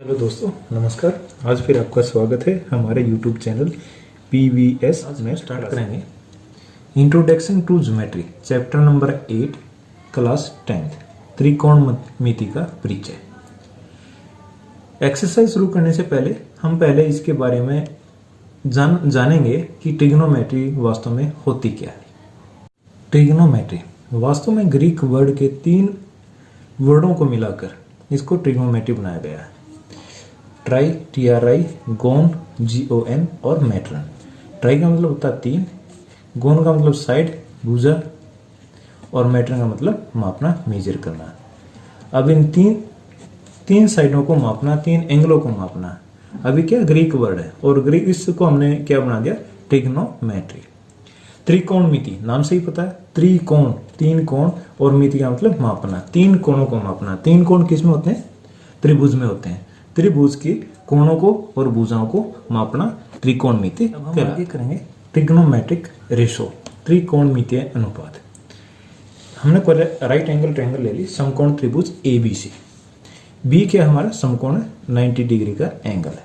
Hello दोस्तों, नमस्कार। आज फिर आपका स्वागत है हमारे YouTube चैनल PVS में। स्टार्ट करेंगे introduction to geometry chapter number 8 class 10th त्रिकोणमिति का परिचय। एक्सरसाइज शुरू करने से पहले हम इसके बारे में जानेंगे कि ट्रिग्नोमेट्री वास्तव में होती क्या है। ट्रिग्नोमेट्री वास्तव में ग्रीक वर्ड के 3 वर्डों को मिलाकर इसको ट्रिग्नोमेट्री बनाया गया है। ट्राई TRI, गोन GON और मैट्रन। ट्राई का मतलब होता है 3, गोन का मतलब साइड भुजा और मैट्रन का मतलब मापना मेजर करना। अब इन तीन साइडों को मापना, 3 एंगलों को मापना। अभी क्या ग्रीक वर्ड है और ग्रीक इसको हमने क्या बना दिया, ट्रिग्नोमेट्री। त्रिकोणमिति नाम से ही पता है, त्रिकोण 3 कोण और मिति का मतलब मापना, 3 कोणों को मापना। 3 कोण किस में होते हैं, त्रिभुज में होते हैं। त्रिभुज के कोणों को और भुजाओं को मापना त्रिकोणमिति। अब हम आगे करेंगे ट्रिग्नोमेट्रिक रेशो, त्रिकोणमितीय अनुपात। हमने पहले राइट एंगल ट्रायंगल ले ली, समकोण त्रिभुज ABC। बी क्या हमारा समकोण 90 डिग्री का एंगल है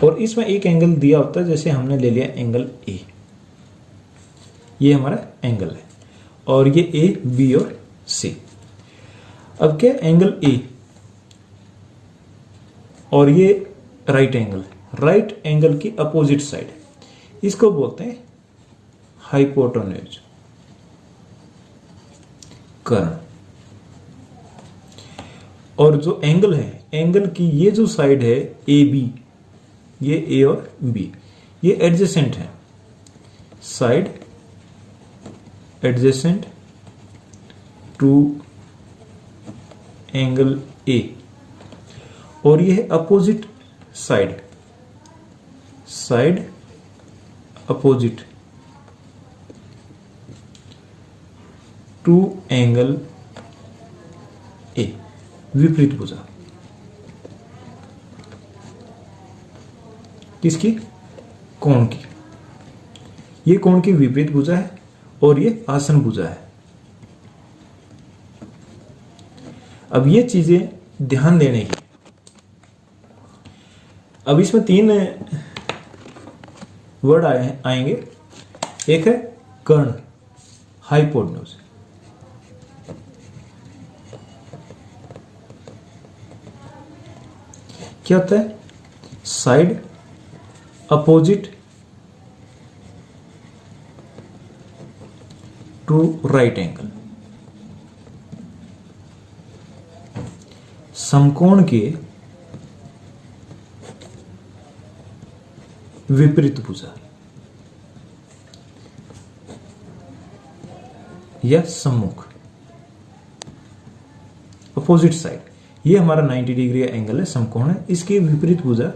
और इसमें एक एंगल दिया होता है, जैसे हमने ले लिया एंगल A। ये हमारा एंगल है और ये A, B और C। अब क्या एंगल A और ये राइट एंगल की अपोजिट साइड, इसको बोलते हैं हाइपोटेन्यूज कर्ण। और जो एंगल है, एंगल की ये जो साइड है AB, ये A और B, ये एडजेसेंट है, side adjacent to angle A। और ये है opposite side opposite to angle A, विपरीत भुजा किसकी, कोण की। ये कोण की विपरीत भुजा है और ये आसन भुजा है। अब ये चीजें ध्यान देने की। अब इसमें 3 वर्ड आएंगे। एक है कर्ण, हाइपोटेन्यूज। क्या होता है, side opposite to right angle, समकोण के विपरीत भुजा या सम्मुख, अपोजिट साइड। ये हमारा 90 डिग्री एंगल है, समकोण है। इसकी विपरीत भुजा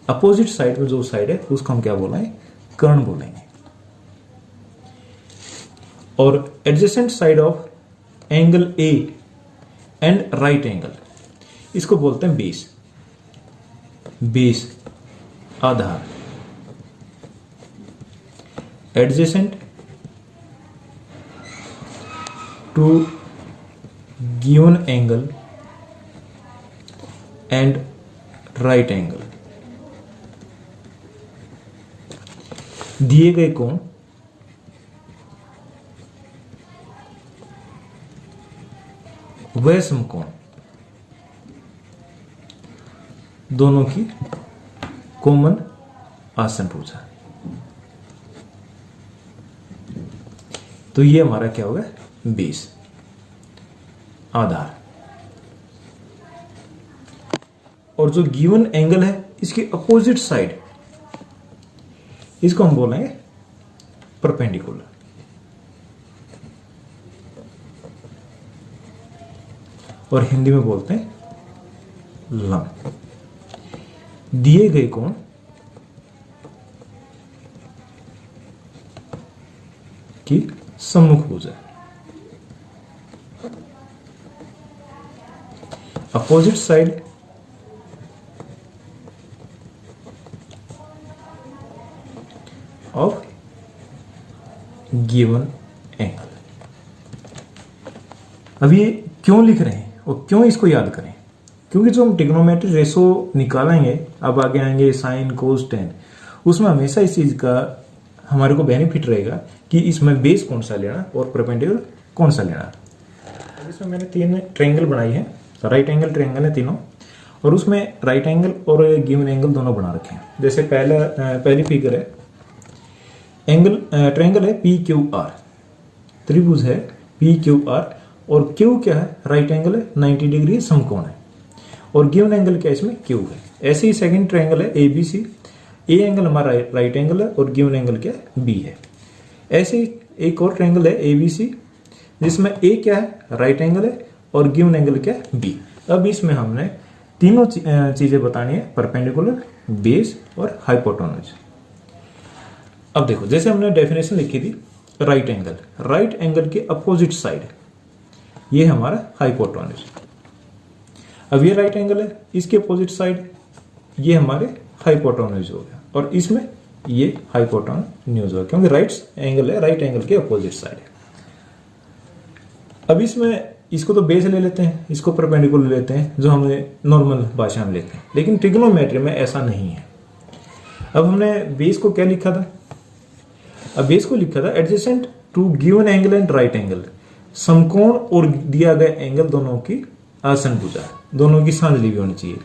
अपोजिट साइड में जो साइड है उसको हम क्या बोलेंगे, कर्ण बोलेंगे। और adjacent side of angle A and right angle, इसको बोलते हैं बेस, आधार। Adjacent to given angle and right angle, दिए गए कोण व समकोण दोनों की कॉमन आसन भुजा। तो ये हमारा क्या होगा, बेस, आधार। और जो गिवन एंगल है इसकी अपोजिट साइड, इसको हम बोलेंगे परपेंडिकुलर। और हिंदी में बोलते हैं लंब। दिए गए कोण की सम्मुख भुजा, opposite side of given angle. अब ये क्यों लिख रहे हैं और क्यों इसको याद करें, क्योंकि जो हम ट्रिग्नोमेट्री रेशो निकालेंगे, अब आगे आएंगे साइन कोस टेन, उसमें हमेशा इस चीज का हमारे को बेनिफिट रहेगा कि इसमें बेस कौन सा लेना और परपेंडिकुलर कौन सा लेना। अब इसमें मैंने 3 ट्रायंगल बनाई है, राइट एंगल ट्रायंगल है तीनों, और उसमें राइट एंगल और गिवन एंगल दोनों बना रखे हैं। जैसे पहली फिगर है, एंगल ट्रायंगल है पी क्यू आर, त्रिभुज है पी क्यू आर, और क्यू क्या है, राइट एंगल है, 90 डिग्री समकोण है, और गिवन एंगल क्या है, इसमें क्यू है। ऐसे ही सेकंड ट्रायंगल है A B C, A angle हमारा राइट एंगल है और गिवन एंगल क्या है, बी है। ऐसे ही एक और ट्रायंगल है ए बी सी, जिसमें ए क्या है, राइट एंगल है, और गिवन एंगल क्या है, बी। अब इसमें हमने तीनों चीजें बतानी है, परपेंडिकुलर, बेस और हाइपोटेन्यूज। अब देखो, जैसे हमने डेफिनेशन लिखी थी, राइट एंगल, राइट एंगल के अपोजिट साइड ये हमारा हाइपोटेन्यूज। अब ये राइट एंगल है, इसके अपोजिट साइड ये हमारे हाइपोटेन्यूज हो गया, और इसमें ये हाइपोटेन्यूज हो गया, क्योंकि राइट एंगल है, राइट एंगल के अपोजिट साइड है। अब इसमें इसको तो बेस ले लेते हैं, इसको परपेंडिकुलर ले लेते हैं, जो हमें नॉर्मल भाषा में लेते हैं, लेकिन ट्रिग्नोमेट्री में ऐसा नहीं है। अब हमने बेस को क्या लिखा था, अब बेस को लिखा था adjacent to given angle and right angle, समकोण और दिया गया एंगल दोनों की आसन भुजा, दोनों की सांझली भी होनी चाहिए।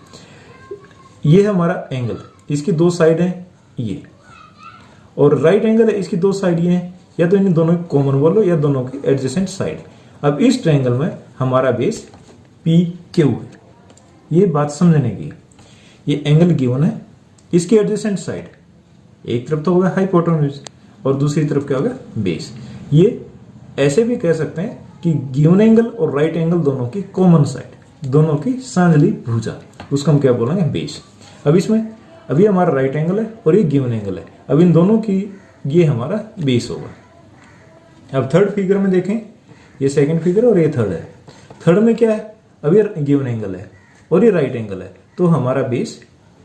ये है हमारा एंगल, इसकी 2 साइड है ये, और राइट एंगल है, इसकी 2 साइड ये है, या तो इन दोनों की कॉमन बोलो या दोनों की एडजेसेंट साइड। अब इस ट्रायंगल में हमारा बेस पी क्यू है, ये बात समझने की। ये एंगल गिवन है, इसकी एडजेसेंट साइड एक तरफ तो होगा हाइपोटेन्यूज और दूसरी तरफ क्या होगा, बेस। ये ऐसे भी कह सकते हैं कि गिवन एंगल और राइट एंगल दोनों की कॉमन साइड, दोनों की सांझली भुजा, उसको हम क्या बोलेंगे, बेस। अब इसमें अभी हमारा राइट एंगल है और ये गिवन एंगल है, अब इन दोनों की ये हमारा बेस होगा। अब थर्ड फिगर में देखें, ये सेकंड फिगर और ये थर्ड है। थर्ड में क्या है, अब ये गिवन एंगल है और ये राइट एंगल है, तो हमारा बेस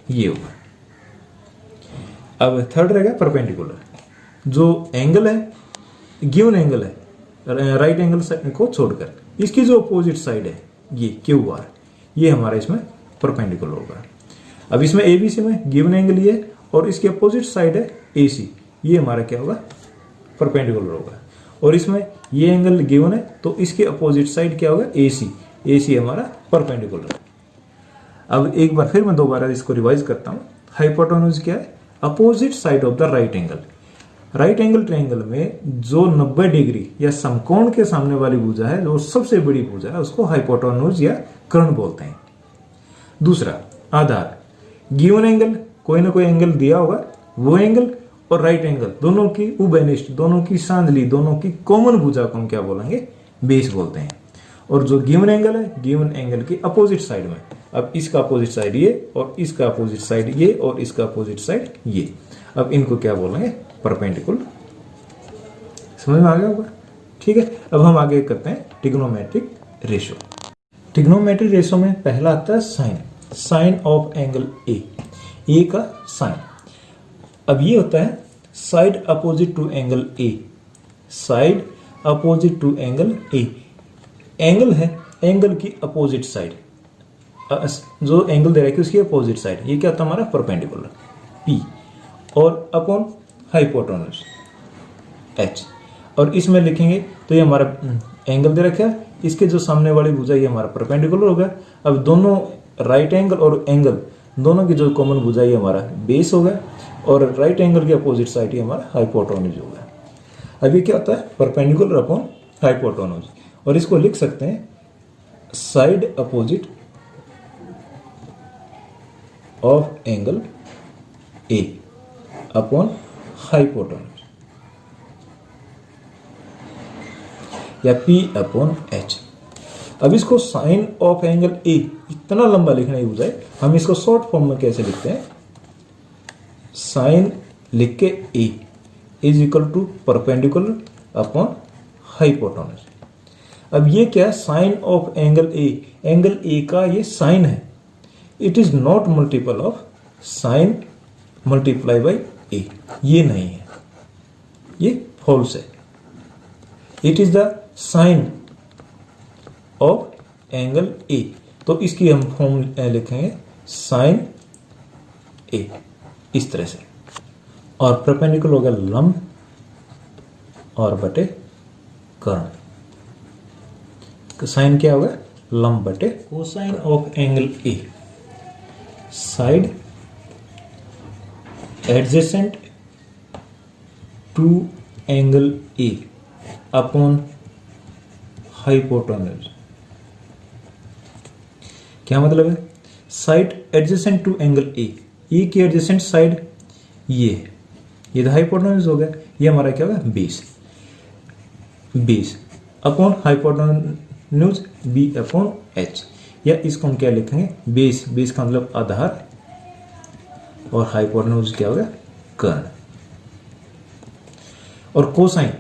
ये होगा। अब थर्ड रहेगा परपेंडिकुलर, जो एंगल है, गिवन एंगल है, राइट एंगल को छोड़कर, इसकी जो अपोजिट साइड है ये क्यू आर, ये हमारा इसमें परपेंडिकुलर होगा। अब इसमें एबीसी में गिवन एंगल ये और इसके अपोजिट साइड है एसी, ये हमारा क्या होगा, परपेंडिकुलर होगा। और इसमें ये एंगल गिवन है तो इसके अपोजिट साइड क्या होगा, एसी, एसी हमारा परपेंडिकुलर। अब एक बार फिर मैं दोबारा इसको रिवाइज करता हूं। हाइपोटेन्यूज क्या है, opposite side of the right angle. Right angle triangle में जो 90 डिग्री या समकोण के सामने वाली भुजा है, जो सबसे बड़ी भुजा है, उसको हाइपोटेन्यूज या कर्ण बोलते हैं। दूसरा आधार, गिवन एंगल, कोई ना कोई एंगल दिया होगा, वो एंगल और राइट एंगल दोनों की उभयनिष्ठ, दोनों की सांझली, दोनों की कॉमन भुजा को हम क्या बोलेंगे, बेस बोलते हैं। और जो गिवन एंगल है, गिवन एंगल की अपोजिट साइड में, अब इसका अपोजिट साइड ये और इसका अपोजिट साइड ये और इसका अपोजिट साइड ये, अब इनको क्या बोलेंगे, परपेंडिकुलर। समझ में आ गया होगा, ठीक है। अब हम आगे करते हैं ट्रिग्नोमेट्रिक रेशो। ट्रिग्नोमेट्रिक रेशो में पहला आता है sine, sine of angle A का साइन। अब ये होता है side opposite to angle A, side opposite to angle A. Angle है, एंगल की अपोजिट साइड, जो एंगल दे रहा है उसकी अपोजिट साइड, ये क्या होता है हमारा परपेंडिकुलर पी, और अपॉन हाइपोटेन्यूज एच। और इसमें लिखेंगे तो ये हमारा एंगल दे रखा है, इसके जो सामने वाली भुजा ये हमारा परपेंडिकुलर होगा। अब दोनों राइट एंगल और एंगल दोनों की जो कॉमन भुजा ये हमारा बेस होगा, और राइट एंगल के अपोजिट साइड ये हमारा हाइपोटेन्यूज होगा। अब ये क्या होता है, परपेंडिकुलर अपॉन हाइपोटेन्यूज, और इसको लिख सकते हैं side opposite of angle A upon hypotenuse, या P अपॉन H। अब इसको साइन ऑफ एंगल ए, इतना लंबा लिखना ही हो जाए, हम इसको शॉर्ट फॉर्म में कैसे लिखते हैं, साइन लिख के A is equal to perpendicular upon hypotenuse. अब ये क्या है, sine of angle A, angle A का ये साइन है, it is not multiple of sine multiply by A, ये नहीं है, ये फॉल्स है। It is the sine of angle A, तो इसकी हम फॉर्म लिखेंगे साइन ए, इस तरह से। और परपेंडिकुलर हो गया लंब और बटे कर्ण। साइन क्या होगा? लंब बटे cosine of angle A, side adjacent to angle A upon hypotenuse. क्या मतलब है? Side adjacent to angle A, ई की एडजेसेंट साइड ये तो हाइपोटेन्यूज हो गया, ये हमारा क्या होगा? Base. Base upon hypotenuse B upon H, या इसको हम क्या लिखेंगे? बेस, बेस का मतलब आधार, और हाइपोटेन्यूज क्या होगा? कर्ण। और कोसाइन,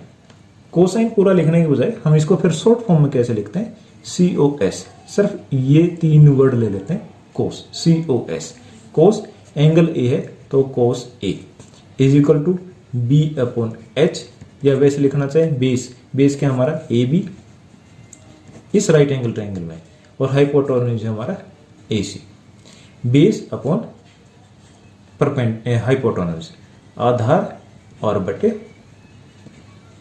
कोसाइन पूरा लिखने के बजाय हम इसको फिर शॉर्ट फॉर्म में कैसे लिखते हैं? COS, सिर्फ ये 3 वर्ड ले लेते हैं, कोस, COS। कोस एंगल ए है तो cos A is equal to B upon H, या वैसे लिखना चाहिए बेस, बेस क्या हमारा? ए बी इस राइट एंगल ट्रायंगल में, और हाइपोटेन्यूज हमारा AC। बेस अपॉन हाइपोटेन्यूज, आधार और बटे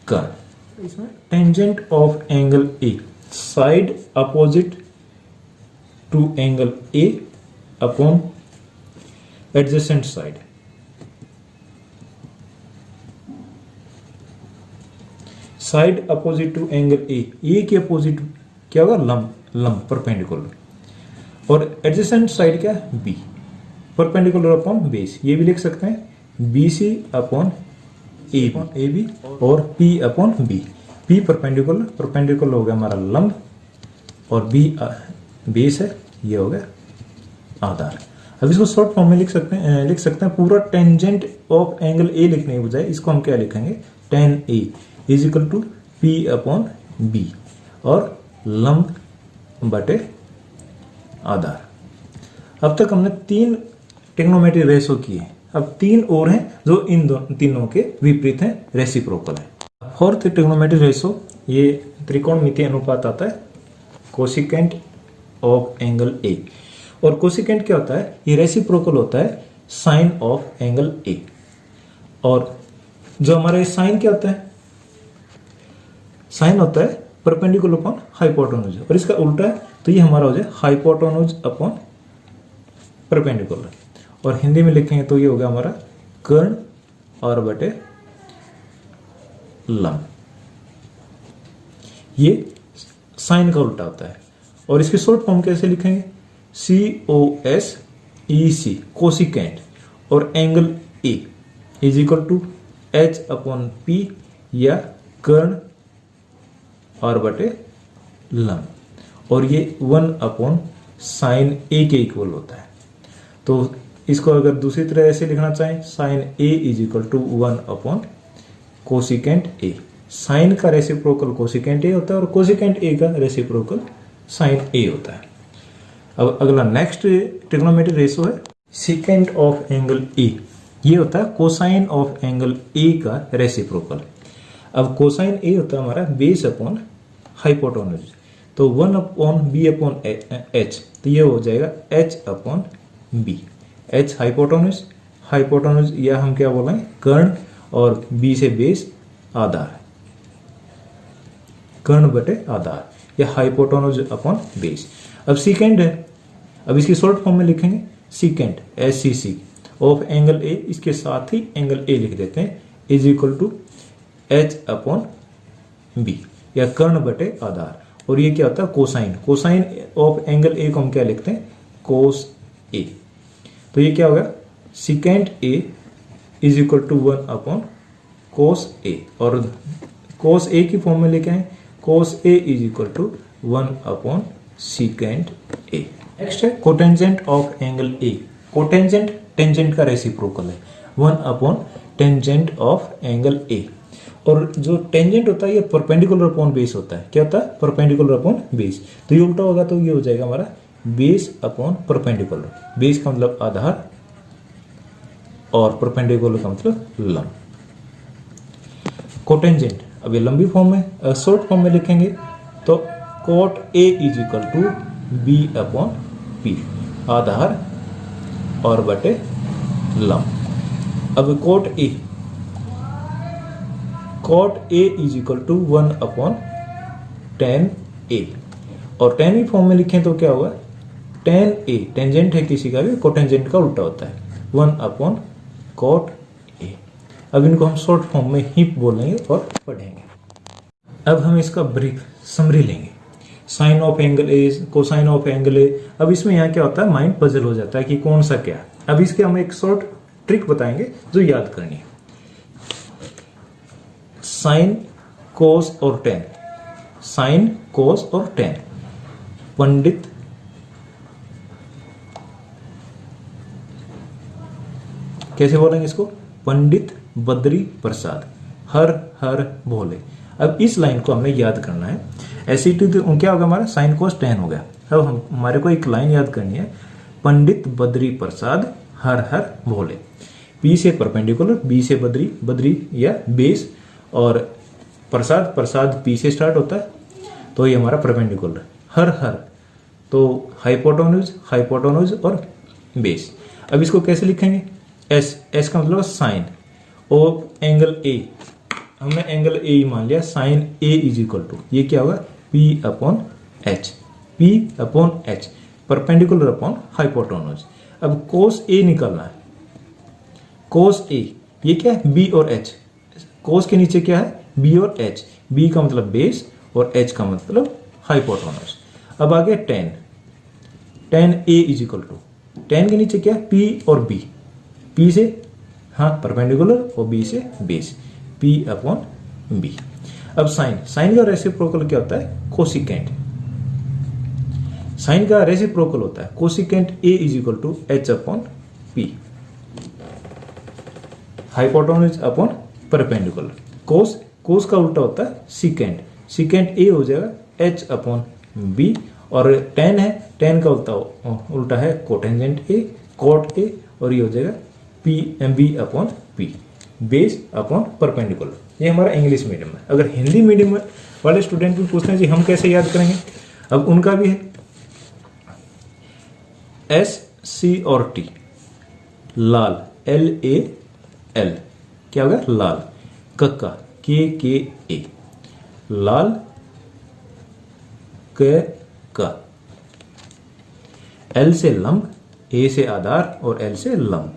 कर्ण। इसमें tangent of angle A, side opposite to angle A upon adjacent side. Side opposite to angle A के अपोजिट क्या होगा? लंब, लंब परपेंडिकुलर, और एडजेसेंट साइड क्या? B, perpendicular upon base. ये भी लिख सकते हैं BC अपॉन ए बी, और P upon B. P perpendicular, perpendicular हो गया हमारा लंब, और B बेस है, ये हो गया आधार। अब इसको शॉर्ट फॉर्म में लिख सकते हैं पूरा टेंजेंट ऑफ एंगल ए लिखने के बजाय इसको हम क्या लिखेंगे? tan A is equal to P upon B, और लंब बटे आधार। अब तक हमने 3 ट्रिग्नोमेट्री रेशो किए, अब 3 और हैं जो इन तीनों के विपरीत हैं, रेसिप्रोकल है। फोर्थ ट्रिग्नोमेट्री रेशो, ये त्रिकोणमितीय अनुपात आता है कोसिकेंट ऑफ एंगल ए। और कोसिकेंट क्या होता है? ये रेसिप्रोकल होता है साइन ऑफ एंगल ए। और जो हमारा साइन क्या होता है? साइन होता है परपेंडिकुलर अपॉन हाइपोटेन्यूज, और इसका उल्टा है तो ये हमारा हो जाए हाइपोटेन्यूज अपॉन परपेंडिकुलर। और हिंदी में लिखेंगे तो ये होगा हमारा कर्ण और बटे लंब। ये साइन का उल्टा होता है। और इसकी शॉर्ट फॉर्म कैसे लिखेंगे? COS EC, कोसिकेंट, और angle A is equal to H upon P, या कर्ण और बटे लंब, और ये 1 अपॉन साइन ए के इक्वल होता है। तो इसको अगर दूसरी तरह ऐसे लिखना चाहें, sine A is equal to 1 upon cosecant A. Sine का रेसिप्रोकल कोसिकेंट ए होता है, और कोसिकेंट ए का रेसिप्रोकल साइन ए होता है। अब अगला नेक्स्ट ट्रिग्नोमेट्री रेशो है सीकेंट ऑफ एंगल ए। ये होता है कोसाइन ऑफ एंगल ए का रेसिप्रोकल। अब कोसाइन ए होता है हमारा बेस अपॉन हाइपोटेन्यूज, तो 1 अपॉन बी अपॉन एच, तो ये हो जाएगा H upon B. H hypotenuse, hypotenuse या हम क्या बोल रहे हैं? कर्ण, और B से बेस आधार, कर्ण बटे आधार, या हाइपोटेन्यूज अपॉन बेस। अब सीकेंट है, अब इसकी शॉर्ट फॉर्म में लिखेंगे secant SCC of angle A, इसके साथ ही एंगल ए लिख देते हैं, is equal to H upon B, या कर्ण बटे आधार। और ये क्या होता है? Cosine, cosine of angle A को हम क्या लिखते हैं? कोस ए। तो ये क्या होगा? Secant A is equal to 1 upon cos A, और कोस ए की फॉर्म में लेके आए, cos A is equal to 1 upon secant A. Next है cotangent of angle A. Cotangent tangent का रेसिप्रोकल है, 1 upon tangent of angle A. और जो टेंजेंट होता है ये परपेंडिकुलर अपॉन बेस होता है। क्या होता है? Perpendicular upon base. तो ये उल्टा होगा, तो ये हो जाएगा हमारा बेस अपॉन परपेंडिकुलर। बेस का मतलब आधार, और परपेंडिकुलर का मतलब लंब। कोटेंजेंट, अब ये लंबी फॉर्म में, शॉर्ट फॉर्म में लिखेंगे तो cot A is equal to B upon P, आधार और बटे लंब। अब cot A is equal to 1 upon tan A, और टेन ई फॉर्म में लिखें तो क्या होगा, टेन ए टेंजेंट है किसी का भी, कोटेंजेंट का उल्टा होता है, 1 अपॉन कोट ए। अब इनको हम शॉर्ट फॉर्म में ही बोलेंगे और पढ़ेंगे। अब हम इसका ब्रीफ समरी लेंगे। Sine of angle A, cosine of angle A. अब इसमें यहाँ क्या होता है, माइंड पजल हो जाता है कि कौन सा क्या। अब इसके हम एक शॉर्ट ट्रिक बताएंगे जो याद करनी है। साइन, कोस और टेन, साइन, कोस और टेन, पंडित कैसे बोलेंगे इसको, पंडित बद्री प्रसाद, हर हर भोले। अब इस लाइन को हमें याद करना है। ऐसी तो क्या होगा हमारा, साइन कोस टेन हो गया। अब हमारे को एक लाइन याद करनी है, पंडित बद्री प्रसाद हर हर भोले। पी से परपेंडिकुलर, बी से बद्री, बद्री या बेस, और प्रसाद, प्रसाद पी से स्टार्ट होता है, तो ये हमारा परपेंडिकुलर। हर हर तो हाइपोटेन्यूज, हाइपोटेन्यूज और बेस। अब इसको कैसे लिखेंगे, एस, एस का मतलब साइन, और एंगल ए, हमने एंगल ए ही मान लिया, sine A is equal to, ये क्या होगा, P upon H, P upon H, perpendicular upon hypotenuse. अब कोस ए निकालना है, कोस ए, ये क्या है, बी और एच, कोस के नीचे क्या है, बी और एच, बी का मतलब बेस और एच का मतलब हाइपोटेन्यूज। अब आगे tan, tan A is equal to, tan के नीचे क्या है, पी और बी, पी से हाँ परपेंडिकुलर और बी से बेस, पी अपॉन बी। अब साइन, साइन का रेसिप्रोकल क्या होता है, कोसिकेंट, साइन का रेसिप्रोकल होता है cosecant A is equal to H upon P, hypotenuse upon perpendicular. Cos, cos का उल्टा होता है सीकेंट, सीकेंट ए हो जाएगा एच अपॉन बी, और टेन है, टेन का उल्टा है कोटेंजेंट ए, कोट ए, और ये हो जाएगा P M B upon P, base upon perpendicular. ये हमारा इंग्लिश मीडियम है। अगर हिंदी मीडियम वाले स्टूडेंट भी पूछते हैं जी हम कैसे याद करेंगे, अब उनका भी है, एस सी और T, Lal, L A L, क्या होगा लाल, कक्का, के ए, लाल का, एल से लंब, ए से आधार और एल से लंब,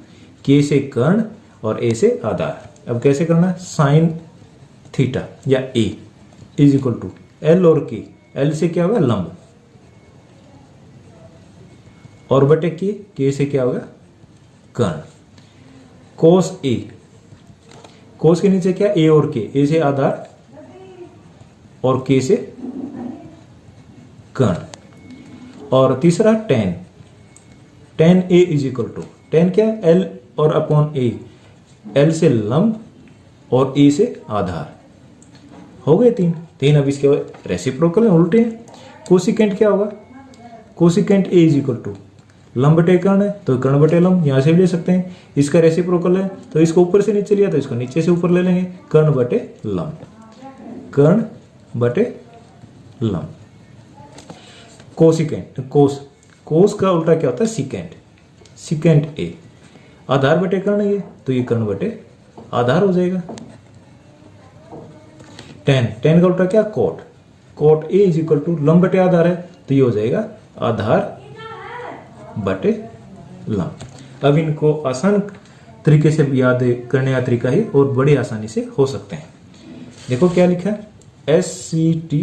के से कर्ण और ए से आधार। अब कैसे करना है, साइन थीटा या ए इज इक्वल टू एल और के, एल से क्या होगा लंब, और बटे के से क्या होगा कर्ण, कोस ए, कोस के नीचे क्या, ए और के, ए से आधार और के से कर्ण, और तीसरा tan, tan A is equal to, tan क्या है, एल और अपॉन ए, एल से लंब और ए से आधार, हो गए तीन तीन। अब इसके रेसिप्रोकल उल्टे हैं। कोसिकेंट क्या होगा, cosecant A is equal to, लंब बटे कर्ण है तो कर्ण बटे लंब, यहां से भी ले सकते हैं। इसका रेसिप्रोकल है तो इसको ऊपर से नीचे लिया तो इसको नीचे से ऊपर ले लेंगे, कर्ण बटे लंब, कर्ण बटे लंब। कोसिकेंट, कोस, कोस का उल्टा क्या होता है सीकेंट, सीकेंट ए, आधार बटे कर्ण ये तो ये कर्ण बटे आधार हो जाएगा। टेन, टेन का उल्टा क्या, cot, cot A is equal to लंब बटे आधार है तो ये हो जाएगा आधार बटे लंब। अब इनको आसान तरीके से याद करने का तरीका ही और बड़ी आसानी से हो सकते हैं। देखो क्या लिखा है, S C T,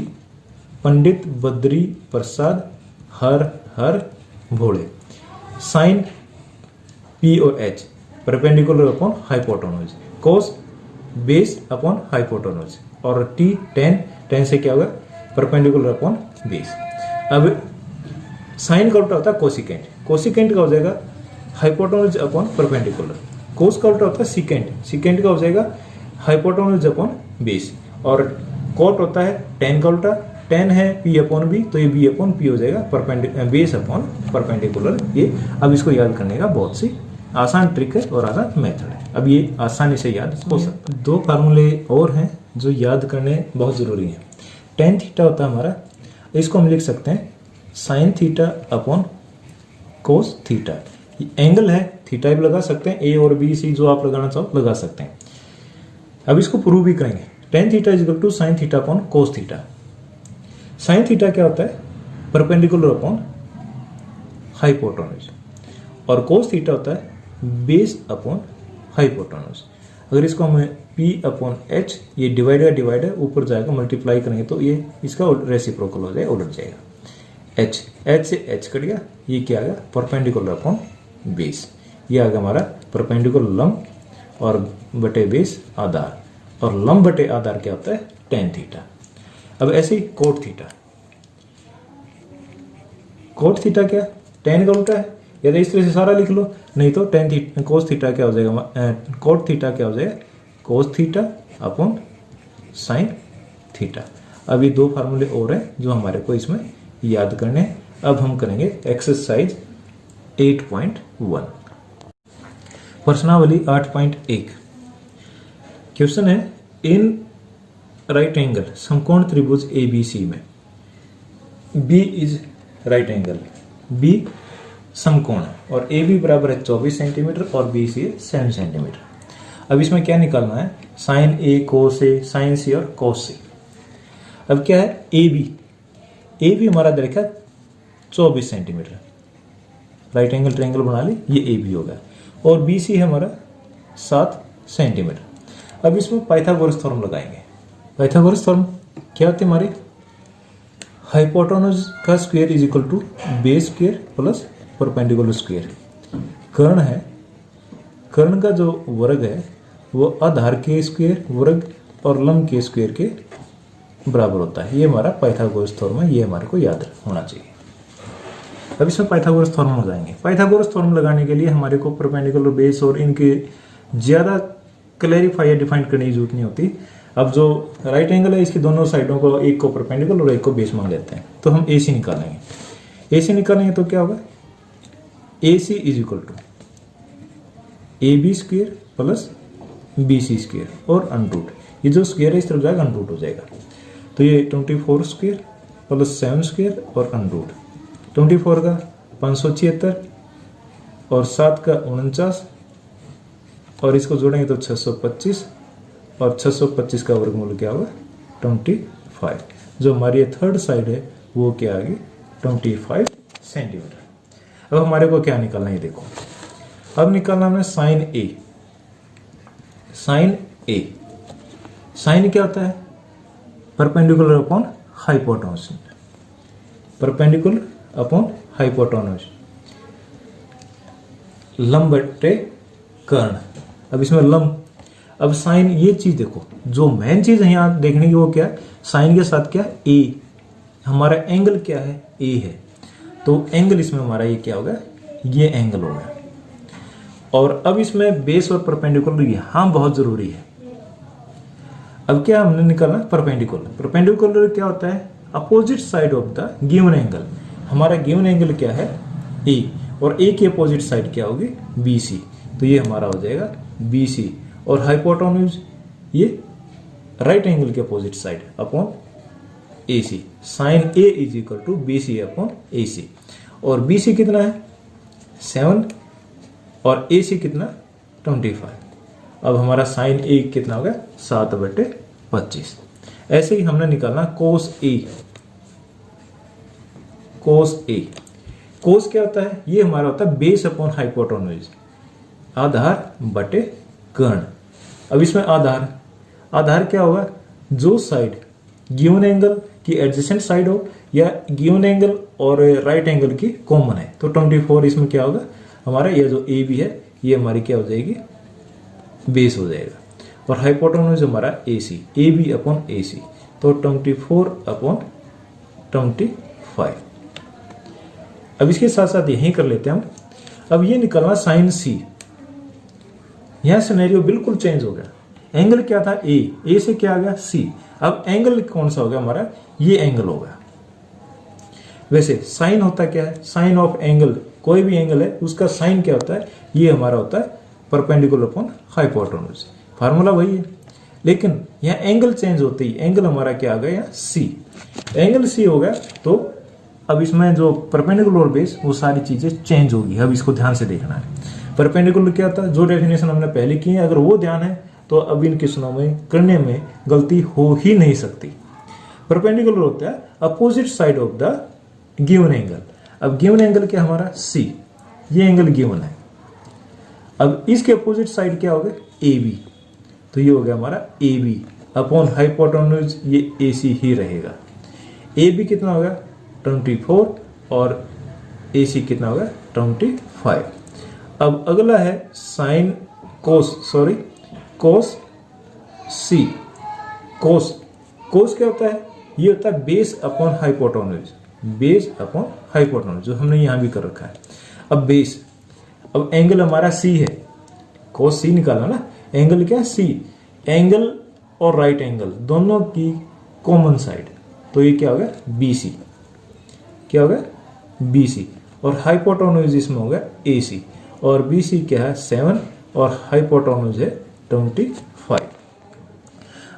Pandit Badri Prasad हर हर भोले, साइन पी और एच, परपेंडिकुलर अपॉन हाइपोटेन्यूज, कोस बेस अपॉन हाइपोटेन्यूज, और टी टेन, टेन से क्या होगा परपेंडिकुलर अपॉन बेस। अब साइन का उल्टा होता है कोसिकेंट, कोसिकेंट का हो जाएगा हाइपोटेन्यूज अपॉन परपेंडिकुलर, कोस का उल्टा होता है सीकेंट, सीकेंट का हो जाएगा हाइपोटेन्यूज अपॉन बेस, और कोट होता है टेन का उल्टा, टेन है पी अपॉन बी तो ये बी अपॉन पी हो जाएगा, बेस अपॉन परपेंडिकुलर। ये अब इसको याद करने का बहुत सी आसान ट्रिक है और आसान मेथड है। अब ये आसानी से याद हो सकता है। दो फार्मूले और हैं जो याद करने बहुत जरूरी है। टेन थीटा होता है हमारा, इसको हम लिख सकते हैं sign theta upon cos theta. Angle है, थीटा भी लगा सकते हैं, ए और बी सी जो आप लगाना चाहो लगा सकते हैं। अब इसको प्रूव भी करेंगे। Tan theta is equal to sine theta upon cos theta. Sine theta क्या होता है? परपेंडिकुलर अपॉन हाइपोटेन्यूज, और कोस थीटा होता है बेस अपॉन हाइपोटेन्यूज। अगर इसको हम P अपॉन H, ये डिवाइड है ऊपर जाएगा, मल्टीप्लाई करेंगे तो ये इसका रेसिप्रोकल हो जाएगा, उलट जाएगा। H से H कट गया, ये क्या आ गया? Perpendicular upon base. ये आ गया हमारा परपेंडिकुलर लंब और बटे बेस आधार, और लंब बटे आधार क्या होता है? Tan theta. अब ऐसे ही कोट थीटा। कोट थीटा क्या? टेन का उल्टा है, या तो इस तरह से सारा लिख लो, नहीं तो टेन थीटा कोस थीटा क्या हो जाएगा? कोट थीटा क्या हो जाएगा? Cos theta upon sine theta. अब ये दो फार्मूले और हैं जो हमारे को इसमें याद करने हैं। अब हम करेंगे एक्सरसाइज 8.1, प्रश्नावली 8.1। क्वेश्चन है, इन राइट एंगल समकोण त्रिभुज ABC में B is right angle, B समकोण है और AB बराबर है 24 सेंटीमीटर और BC है 7 सेंटीमीटर। अब इसमें क्या निकालना है? Sine A cos A, sine C और कोस C। अब क्या है? AB हमारा दे रखा 24 सेंटीमीटर, राइट एंगल ट्रायंगल बना ली, ये AB होगा, और BC है हमारा 7 सेंटीमीटर। अब इसमें पाइथागोरस थ्योरम लगाएंगे। पाइथागोरस थ्योरम क्या होती है हमारी? हाइपोटेन्यूज का square is equal to base square plus perpendicular square. कर्ण है, कर्ण का जो वर्ग है वो आधार के स्क्वायर वर्ग और लंब के स्क्वायर के बराबर होता है। ये हमारा पाइथागोरस थ्योरम है, ये हमारे को याद होना चाहिए। अब इसमें पाइथागोरस थ्योरम हो जाएंगे। पाइथागोरस थ्योरम लगाने के लिए हमारे को परपेंडिकुलर बेस और इनके ज्यादा क्लैरिफाई या डिफाइन करने की जरूरत नहीं होती। अब जो राइट एंगल है इसकी दोनों साइडों को, एक को परपेंडिकुलर और एक को बेस मान लेते हैं, तो हम AC निकालेंगे। AC निकालेंगे तो क्या होगा? AC is equal to AB square plus BC square और अनरूट, ये जो स्क्वायर है इस तरफ जाएगा, अनरूट हो जाएगा। तो ये 24 स्क्वायर प्लस 7 स्क्वायर और अनरूट। 24 का 576 और 7 का 49, और इसको जोड़ेंगे तो 625, और 625 का वर्गमूल क्या होगा? 25। जो हमारी थर्ड साइड है वो क्या आ गई? 25 सेंटीमीटर। अब हमारे को क्या निकालना है? देखो, अब निकालना हमने sine A। Sine A, sine क्या होता है? Perpendicular upon hypotenuse, perpendicular upon hypotenuse, लंब बटे कर्ण। अब इसमें लंब, अब साइन, ये चीज देखो, जो मेन चीज है यहाँ देखने की वो क्या है? साइन के साथ क्या? A। हमारा एंगल क्या है? A है, तो एंगल इसमें हमारा ये क्या होगा? ये एंगल होगा। और अब इसमें बेस और परपेंडिकुलर यहाँ बहुत जरूरी है। अब क्या हमने निकालना? परपेंडिकुलर। परपेंडिकुलर क्या होता है? Opposite side of the given angle. हमारा गिवन एंगल क्या है? A, और A की अपोजिट साइड क्या होगी? BC। तो ये हमारा हो जाएगा BC, और हाइपोटेन्यूज ये राइट एंगल के opposite side upon AC। Sine A is equal to BC upon AC, और BC कितना है? 7, और AC कितना? 25। अब हमारा साइन A कितना होगा? 7/25। ऐसे ही हमने निकालना कोस A। कोस A, कोस क्या होता है? ये हमारा होता है बेस अपॉन हाइपोटेन्यूज, आधार बटे कर्ण। अब इसमें आधार, आधार क्या होगा? जो साइड गिवन एंगल की एडजेसेंट साइड हो या गिवन एंगल और राइट एंगल की कॉमन है। तो 24 इसमें क्या होगा? हमारा ये जो AB है ये हमारी क्या हो जाएगी? बेस हो जाएगा, और हाइपोटेन्यूज हमारा AC, AB अपॉन AC, तो 24 अपॉन 25। अब इसके साथ साथ यही कर लेते हैं हम। अब ये निकलना साइन C। यह सिनेरियो बिल्कुल चेंज हो गया। एंगल क्या था? A से क्या आ गया? C। अब एंगल कौन सा होगा हमारा? ये एंगल होगा। वैसे साइन होता क्या है? साइन ऑफ एंगल, कोई भी एंगल है उसका साइन क्या होता है? ये हमारा होता है परपेंडिकुलर अपॉन हाइपोटेन्यूज। फार्मूला वही है, लेकिन यहाँ एंगल चेंज होते ही एंगल हमारा क्या आ गया? यहाँ C। एंगल C होगा तो अब इसमें जो परपेंडिकुलर और बेस वो सारी चीजें चेंज होगी। अब इसको ध्यान से देखना है। परपेंडिकुलर क्या था, जो डेफिनेशन हमने पहले की है, अगर वो ध्यान है तो अब इन क्वेश्चनों में करने में गलती हो ही नहीं सकती। परपेंडिकुलर होता है opposite side of the given angle. अब गिवन एंगल क्या हमारा सी, ये एंगल गिवन है। अब इसके अपोजिट साइड क्या होगा ए बी, तो ये हो गया हमारा ए बी अपॉन हाइपोटेन्यूज, ये ए सी ही रहेगा। ए बी कितना होगा 24 और ए सी कितना होगा 25। अब अगला है साइन कोस सी। कोस क्या होता है, ये होता है base upon hypotenuse, base upon hypotenuse, जो हमने यहां भी कर रखा है। अब बेस, अब एंगल हमारा सी है, कोस सी निकालना ना, एंगल क्या सी, एंगल और राइट एंगल दोनों की कॉमन साइड, तो ये क्या होगा BC, क्या होगा BC, और हाइपोटेन्यूज इसमें होगा AC, और BC क्या है 7 और हाइपोटेन्यूज है 25।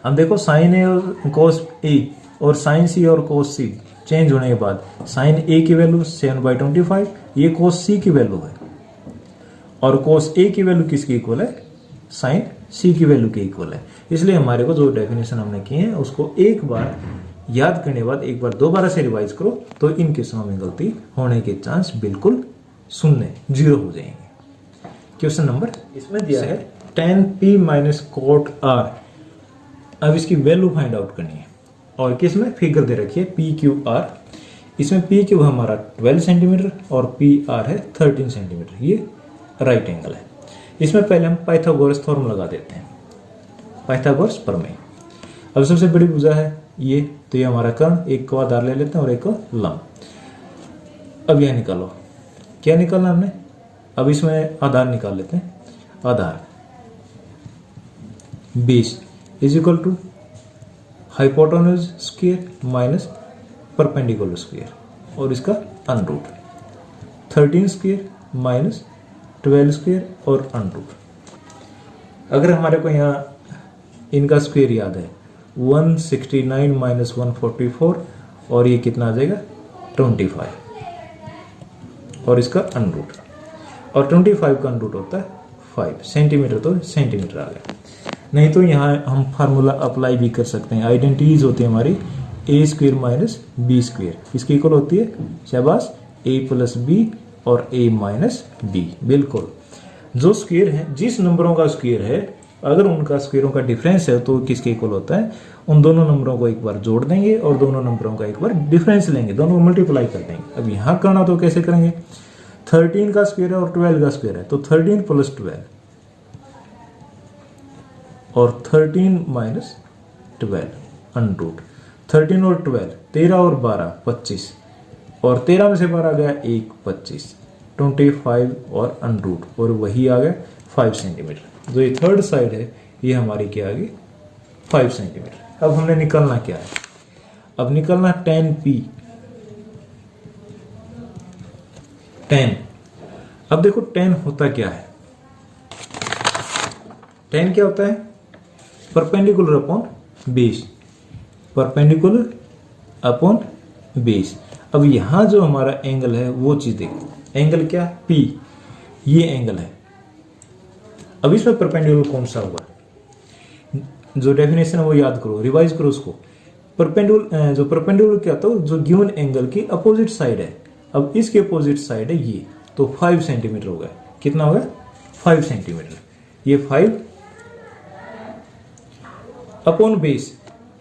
अब देखो साइन ए और कोस ए और साइन सी और कोस सी चेंज होने के बाद साइन ए की वैल्यू 7/25, ये कोस सी की वैल्यू है, और कोस ए की वैल्यू किसकी इक्वल है, साइन सी की वैल्यू के इक्वल है। इसलिए हमारे को जो डेफिनेशन हमने की है उसको एक बार याद करने के बाद एक बार दोबारा से रिवाइज करो, तो इन केसों में गलती होने के चांस बिल्कुल शून्य, 0 हो जाएंगे। क्वेश्चन नंबर इसमें दिया है tan p minus coat r। अब इसकी वैल्यू फाइंड आउट करनी है, और किसमें फिगर दे रखी है PQR। इसमें PQ हमारा 12 सेंटीमीटर और PR है 13 सेंटीमीटर, ये राइट एंगल है। इसमें पहले हम पाइथागोरस थ्योरम लगा देते हैं, पाइथागोरस प्रमेय। अब सबसे बड़ी भुजा है ये, तो ये हमारा कर्ण, एक को आधार ले लेते हैं और एक को लंब। अब यह निकालो, क्या निकालना हमने, अब इसमें आधार निकाल लेते हैं। आधार base is equal to hypotenuse square minus perpendicular square, और इसका अनरूट 13 स्क्वायर माइनस 12 स्क्वायर और अनरूट। अगर हमारे को यहाँ इनका स्क्वायर याद है 169 माइनस 144, और ये कितना आ जाएगा 25, और इसका अनरूट, और 25 का अनरूट होता है 5 सेंटीमीटर, तो सेंटीमीटर आ गया। नहीं तो यहाँ हम फार्मूला अप्लाई भी कर सकते हैं, आइडेंटिटीज होती है हमारी ए स्क्वायर माइनस बी स्क्वायर, इसकी इक्वल होती है शाबाश ए प्लस बी और ए माइनस बी। बिल्कुल, जो स्क्वायर है, जिस नंबरों का स्क्वायर है, अगर उनका स्क्वायरों का डिफरेंस है तो किसके इक्वल होता है, उन दोनों नंबरों को एक बार जोड़ देंगे और दोनों नंबरों का एक बार डिफरेंस लेंगे, दोनों को मल्टीप्लाई कर देंगे। अब यहां करना तो कैसे करेंगे, 13 का स्क्वायर है और 12 का स्क्वायर है, तो 13 प्लस 12 और 13 माइनस 12 अनरूट 13 और 12 13 और 12 25, और 13 में से 12 गया 1 25, 25 और अनरूट, और वही आ गया 5 सेंटीमीटर। जो ये थर्ड साइड है ये हमारी क्या आ गई 5 सेंटीमीटर। अब हमने निकालना क्या है, अब निकालना tan p, tan। अब देखो tan होता क्या है, tan क्या होता है perpendicular upon base, perpendicular upon base. अब यहां जो हमारा एंगल है वो चीज देखो, एंगल क्या P, ये एंगल है। अब इसमें परपेंडिकुलर कौन सा होगा, जो डेफिनेशन है वो याद करो, रिवाइज करो उसको। परपेंडिकुलर, जो परपेंडिकुलर क्या होता है, जो गिवन एंगल की अपोजिट साइड है। अब इसके अपोजिट साइड है ये, तो 5 सेंटीमीटर होगा, कितना होगा 5 सेंटीमीटर, ये 5 अपॉन बेस।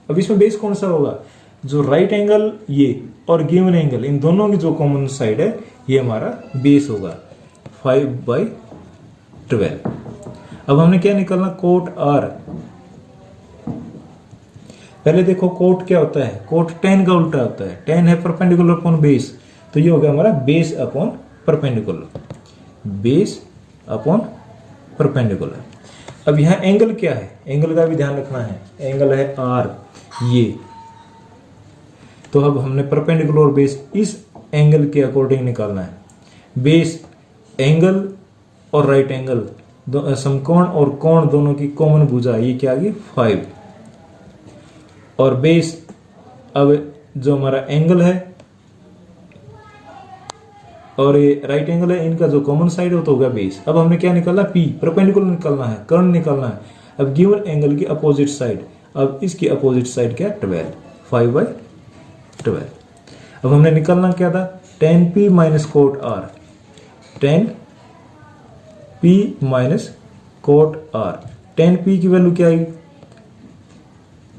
अब इसमें बेस कौन सा होगा, जो राइट एंगल ये और गिवन एंगल, इन दोनों की जो कॉमन साइड है ये हमारा बेस होगा 5/12। अब हमने क्या निकालना, कोट R। पहले देखो कोट क्या होता है, कोट tan का उल्टा होता है, tan है परपेंडिकुलर अपॉन बेस, तो ये हो गया हमारा base upon perpendicular, base upon perpendicular. अब यहां एंगल क्या है, एंगल का भी ध्यान रखना है, एंगल है R ये, तो अब हमने परपेंडिकुलर और बेस इस एंगल के अकॉर्डिंग निकालना है। बेस एंगल और राइट एंगल समकोण और कोण दोनों की कॉमन भुजा, ये क्या आ गई 5, और बेस, अब जो हमारा एंगल है और ये राइट एंगल है, इनका जो कॉमन साइड हो तो होगा बेस। अब हमने क्या निकालना, पी परपेंडिकुलर निकालना है, कर्ण निकालना है। अब गिवन एंगल की अपोजिट साइड, अब इसकी अपोजिट साइड क्या है 12, 5/12। अब हमने निकालना क्या था, tan p minus cot R, tan p minus cot R. tan p की वैल्यू क्या आएगी,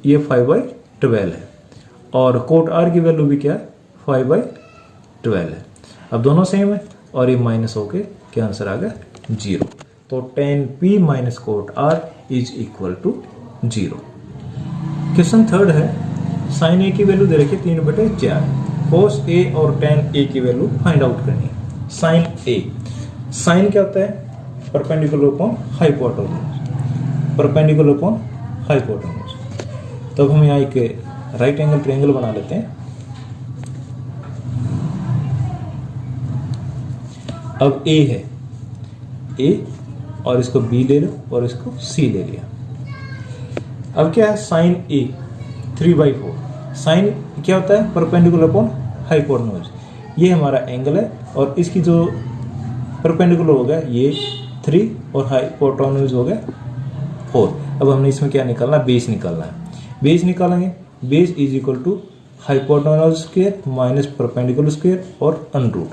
ये 5/12 है, और कोट आर की वैल्यू भी क्या है 5/12 है। अब दोनों सेम है और ये माइनस होके क्या आंसर आ गया 0। तो tan p minus cot R is equal to 0। Question third है, साइन ए की वैल्यू दे रखी 3/4, कोस ए और tan ए की वैल्यू फाइंड आउट करनी है। साइन ए, साइन क्या होता है, perpendicular upon hypotenuse, perpendicular upon hypotenuse. तो अब हम यहाँ एक राइट एंगल ट्रायंगल बना लेते हैं। अब ए है, ए और इसको बी ले लो और इसको सी ले लिया। अब क्या है, साइन ए 3/4, साइन क्या होता है, परपेंडिकुलर अपॉन हाइपोटेन्यूज। ये हमारा एंगल है और इसकी जो परपेंडिकुलर हो गया ये 3 और हाइपोटेन्यूज हो गया 4। अब हमने इसमें क्या निकालना, बेस निकालना है। बेस निकालेंगे, base is equal to hypotenuse square minus perpendicular square और अंडर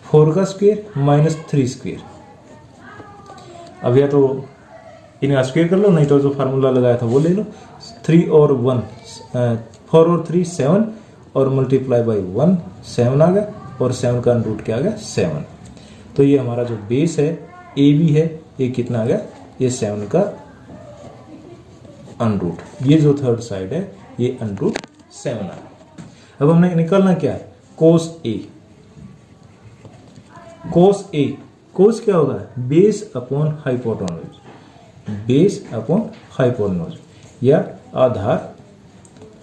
4 का स्क्वायर माइनस 3 स्क्वायर। अब या तो इन्हें स्क्वायर कर लो, नहीं तो जो फार्मूला लगाया था वो ले लो। 3 और 1 4 और 3 7 और मल्टीप्लाई बाई 1 7 आ गया और 7 का अंडर क्या आ गया 7। तो ये हमारा जो बेस है ए बी है, ये कितना आ गया, ये 7 का अंडर। ये जो थर्ड साइड है ये अंडर 7 आ गया। अब हमने निकालना क्या है, कोस ए। कोस ए, कोस क्या होगा, base upon hypotenuse, base upon hypotenuse या आधार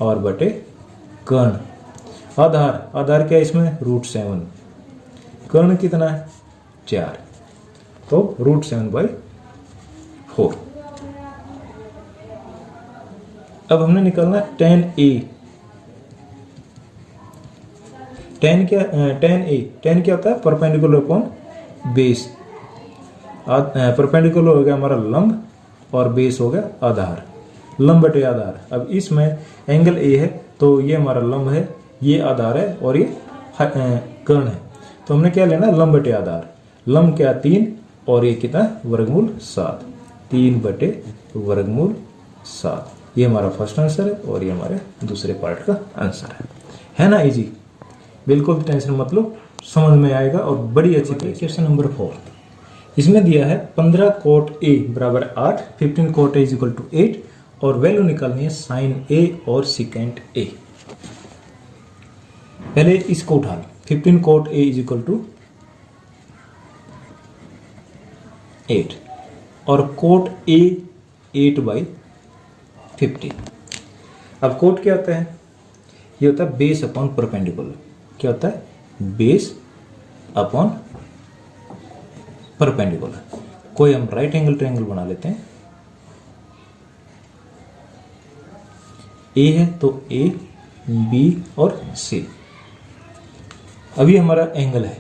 और बटे कर्ण। आधार, आधार क्या है इसमें √7, कर्ण कितना है 4, तो √7/4। अब हमने निकालना tan ए। tan क्या, tan ए, tan क्या होता है, परपेंडिकुलर अपॉन बेस। परपेंडिकुलर हो गया हमारा लंब और बेस हो गया आधार, लंब बटे आधार। अब इसमें एंगल ए है तो ये हमारा लंब है, ये आधार है और ये कर्ण है। तो हमने क्या लेना, लंब बटे आधार। लंब क्या 3 और ये कितना वर्गमूल 7, 3/7। ये हमारा फर्स्ट आंसर है और ये हमारे दूसरे पार्ट का आंसर है ना इजी। बिल्कुल टेंशन मत लो, समझ में आएगा और बड़ी अच्छी तरीके। क्वेश्चन नंबर 4, इसमें दिया है 15 कोट ए बराबर 8, 15 cot A is equal to 8 और वैल्यू निकालनी है साइन ए और सिकेंट ए। पहले इसको उठा लो, 15 cot A is equal to 8 और कोट ए 8/50। अब कोट क्या होता है, ये होता है बेस अपॉन परपेंडिकुलर। क्या होता है, बेस अपॉन परपेंडिकुलर। कोई हम राइट एंगल ट्रायंगल बना लेते हैं। ए है तो ए बी और सी। अभी हमारा एंगल है,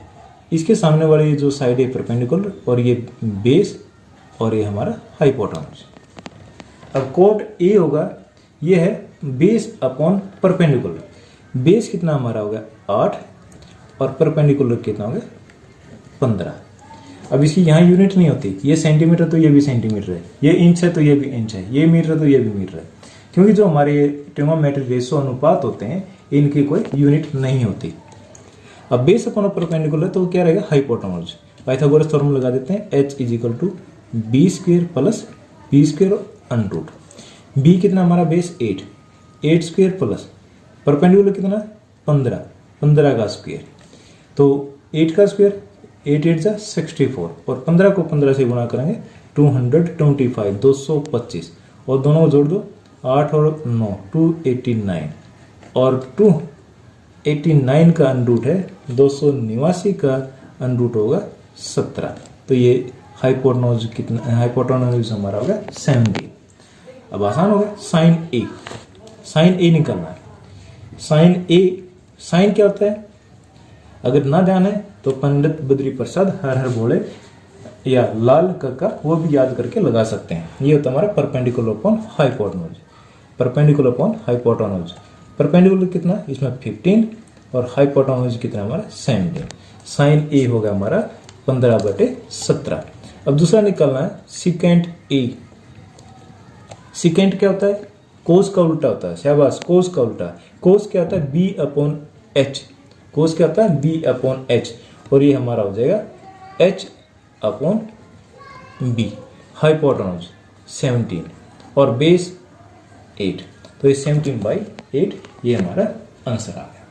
इसके सामने वाले ये जो साइड है परपेंडिकुलर और ये बेस और ये हमारा हाइपोटेन्यूज। अब कोट ए होगा, ये है बेस अपॉन परपेंडिकुलर। बेस कितना हमारा होगा 8 और परपेंडिकुलर कितना होगा 15। अब इसकी यहाँ यूनिट नहीं होती, ये सेंटीमीटर तो ये भी सेंटीमीटर है, ये इंच है तो ये भी इंच है, ये मीटर तो ये भी मीटर है, क्योंकि जो हमारे ट्रिग्नोमेट्रिक रेशो अनुपात होते हैं इनकी कोई यूनिट नहीं होती। अब बेस अपॉन परपेंडिकुलर तो क्या रहेगा हाइपोटेन्यूज। पाइथागोरस थ्योरम लगा देते हैं, h is equal to B square plus B square under root. B कितना हमारा बेस 8 स्क्वेयर प्लस परपेंडिकुलर कितना 15 का स्क्वेयर, तो 8 का स्क्वेयर 8 8 जा 64 और 15 को 15 से गुणा करेंगे 225 225 और दोनों को जोड़ दो 8 और 9 289 और 289 का अंडरूट है 289 का अंडरूट होगा 17। तो ये हाइपोटेन्यूज कितना, हाइपोटेन्यूज हमारा होगा 70। अब आसान हो गया, साइन ए, साइन ए निकालना है। साइन ए, साइन क्या होता है, अगर ना ध्यान है तो पंडित बद्री प्रसाद हर हर भोले या लाल कक्का वो भी याद करके लगा सकते हैं। ये होता है हमारा perpendicular upon hypotenuse. Perpendicular upon hypotenuse, perpendicular कितना इसमें 15 और हाइपोटेन्यूज कितना हमारा 17। साइन ए होगा हमारा 15/17। अब दूसरा निकालना है सिकेंट ए। सिकेंट क्या होता है? कोस का उल्टा होता है। शाबाश, कोस का उल्टा। कोस क्या होता है? b/h। कोस क्या होता है? b/h। और ये हमारा हो जाएगा h/b। हाइपोटेन्यूज 17 और बेस 8, तो ये 17/8 ये हमारा आंसर आ गया।